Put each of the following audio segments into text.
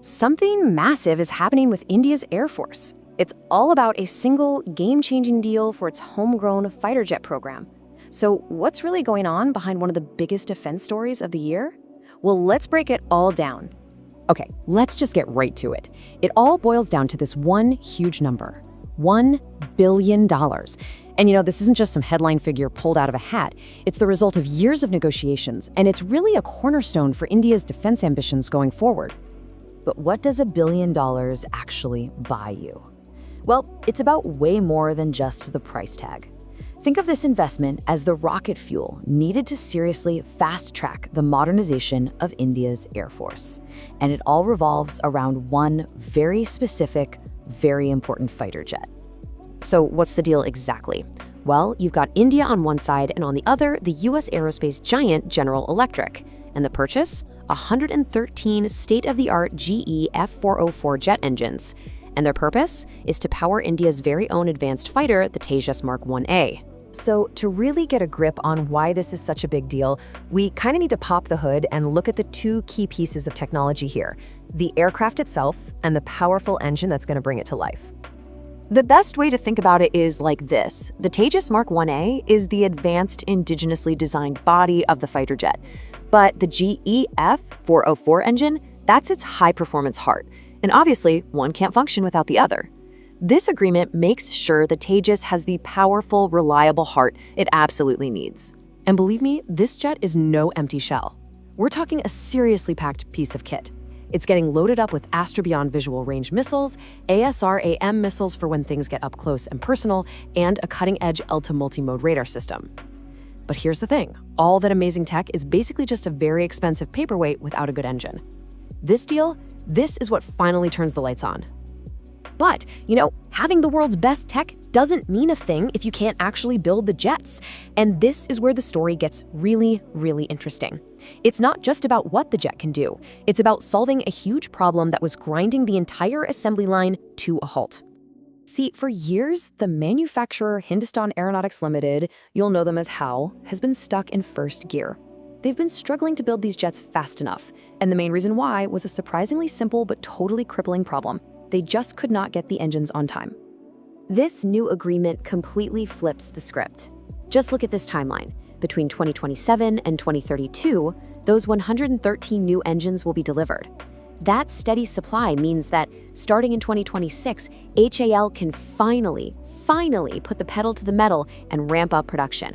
Something massive is happening with India's Air Force. It's all about a single game-changing deal for its homegrown fighter jet program. So what's really going on behind one of the biggest defense stories of the year? Well, let's break it all down. Okay, let's just get right to it. It all boils down to this one huge number, $1 billion. And this isn't just some headline figure pulled out of a hat. It's the result of years of negotiations, and it's really a cornerstone for India's defense ambitions going forward. But what does $1 billion actually buy you? Well, it's about way more than just the price tag. Think of this investment as the rocket fuel needed to seriously fast-track the modernization of India's Air Force. And it all revolves around one very specific, very important fighter jet. So what's the deal exactly? Well, you've got India on one side and on the other, the US aerospace giant General Electric. And the purchase? 113 state-of-the-art GE F404 jet engines. And their purpose is to power India's very own advanced fighter, the Tejas Mark-1A. So to really get a grip on why this is such a big deal, we kind of need to pop the hood and look at the two key pieces of technology here, the aircraft itself and the powerful engine that's going to bring it to life. The best way to think about it is like this. The Tejas Mark-1A is the advanced indigenously designed body of the fighter jet. But the GE F404 engine, that's its high-performance heart. And obviously, one can't function without the other. This agreement makes sure the Tejas has the powerful, reliable heart it absolutely needs. And believe me, this jet is no empty shell. We're talking a seriously packed piece of kit. It's getting loaded up with Astra-Beyond visual range missiles, ASR-AM missiles for when things get up close and personal, and a cutting-edge ELTA multi-mode radar system. But here's the thing, all that amazing tech is basically just a very expensive paperweight without a good engine. This deal, this is what finally turns the lights on. But, having the world's best tech doesn't mean a thing if you can't actually build the jets. And this is where the story gets really, really interesting. It's not just about what the jet can do. It's about solving a huge problem that was grinding the entire assembly line to a halt. See, for years, the manufacturer Hindustan Aeronautics Limited, you'll know them as HAL, has been stuck in first gear. They've been struggling to build these jets fast enough, and the main reason why was a surprisingly simple but totally crippling problem. They just could not get the engines on time. This new agreement completely flips the script. Just look at this timeline. Between 2027 and 2032, those 113 new engines will be delivered. That steady supply means that starting in 2026, HAL can finally put the pedal to the metal and ramp up production.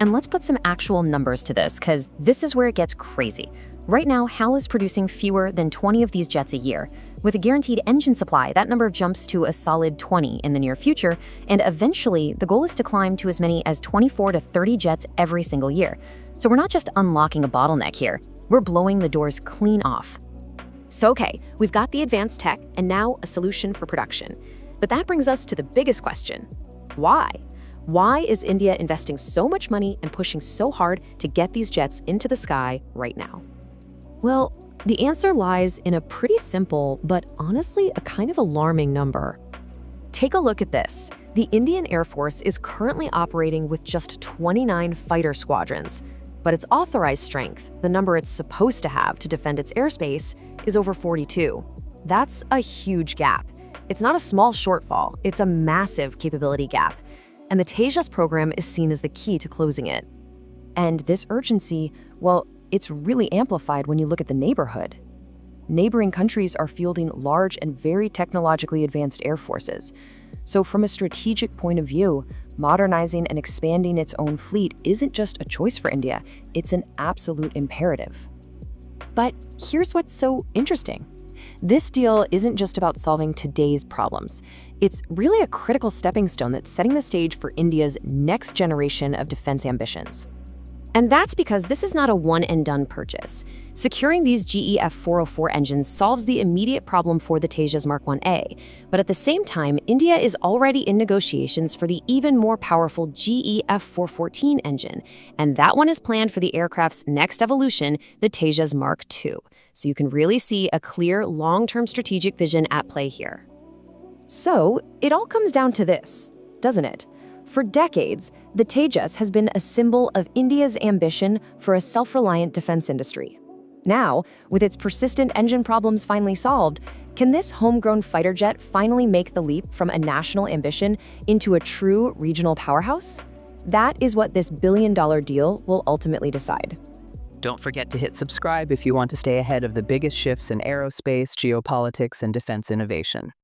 And let's put some actual numbers to this, because this is where it gets crazy. Right now, HAL is producing fewer than 20 of these jets a year. With a guaranteed engine supply, that number jumps to a solid 20 in the near future, and eventually, the goal is to climb to as many as 24 to 30 jets every single year. So we're not just unlocking a bottleneck here, we're blowing the doors clean off. So okay, we've got the advanced tech, and now a solution for production. But that brings us to the biggest question. Why? Why is India investing so much money and pushing so hard to get these jets into the sky right now? Well, the answer lies in a pretty simple, but honestly a kind of alarming number. Take a look at this. The Indian Air Force is currently operating with just 29 fighter squadrons, but its authorized strength, the number it's supposed to have to defend its airspace, is over 42. That's a huge gap. It's not a small shortfall, it's a massive capability gap. And the Tejas program is seen as the key to closing it. And this urgency, well, it's really amplified when you look at the neighborhood. Neighboring countries are fielding large and very technologically advanced air forces. So from a strategic point of view, modernizing and expanding its own fleet isn't just a choice for India, it's an absolute imperative. But here's what's so interesting. This deal isn't just about solving today's problems. It's really a critical stepping stone that's setting the stage for India's next generation of defense ambitions. And that's because this is not a one-and-done purchase. Securing these GE F404 engines solves the immediate problem for the Tejas Mark-1A, but at the same time, India is already in negotiations for the even more powerful GE F414 engine, and that one is planned for the aircraft's next evolution, the Tejas Mark-2. So you can really see a clear, long-term strategic vision at play here. So it all comes down to this, doesn't it? For decades, the Tejas has been a symbol of India's ambition for a self-reliant defense industry. Now, with its persistent engine problems finally solved, can this homegrown fighter jet finally make the leap from a national ambition into a true regional powerhouse? That is what this billion-dollar deal will ultimately decide. Don't forget to hit subscribe if you want to stay ahead of the biggest shifts in aerospace, geopolitics, and defense innovation.